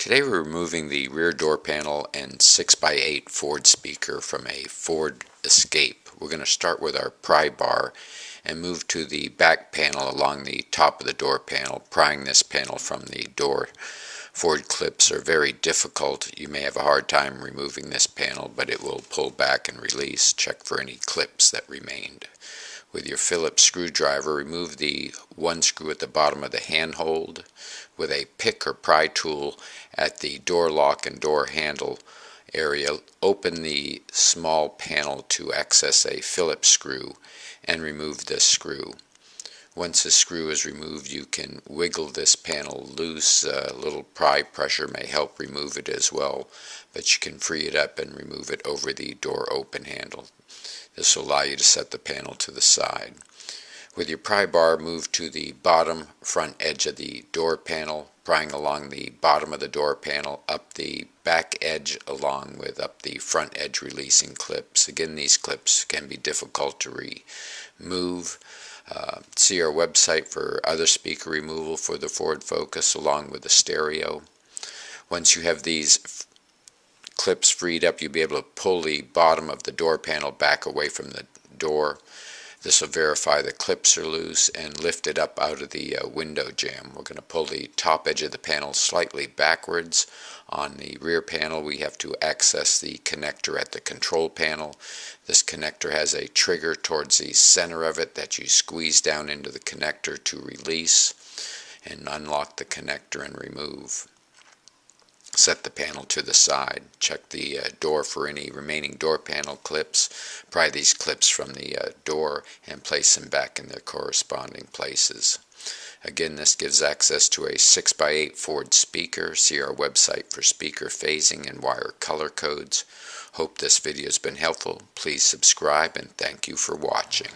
Today we're removing the rear door panel and 6x8 Ford speaker from a Ford Escape. We're going to start with our pry bar and move to the back panel along the top of the door panel, prying this panel from the door. Ford clips are very difficult. You may have a hard time removing this panel, but it will pull back and release. Check for any clips that remained. With your Phillips screwdriver, remove the one screw at the bottom of the handhold. With a pick or pry tool at the door lock and door handle area, open the small panel to access a Phillips screw and remove this screw. Once the screw is removed, you can wiggle this panel loose. A little pry pressure may help remove it as well, but you can free it up and remove it over the door open handle. This will allow you to set the panel to the side. With your pry bar, move to the bottom front edge of the door panel, prying along the bottom of the door panel, up the back edge along with up the front edge releasing clips. Again, these clips can be difficult to remove. See our website for other speaker removal for the Ford Focus along with the stereo. Once you have these clips freed up, you'll be able to pull the bottom of the door panel back away from the door. This will verify the clips are loose and lift it up out of the window jamb. We're going to pull the top edge of the panel slightly backwards. On the rear panel, we have to access the connector at the control panel. This connector has a trigger towards the center of it that you squeeze down into the connector to release and unlock the connector and remove. Set the panel to the side. Check the door for any remaining door panel clips. Pry these clips from the door and place them back in their corresponding places. Again, this gives access to a 6x8 Ford speaker. See our website for speaker phasing and wire color codes. Hope this video has been helpful. Please subscribe and thank you for watching.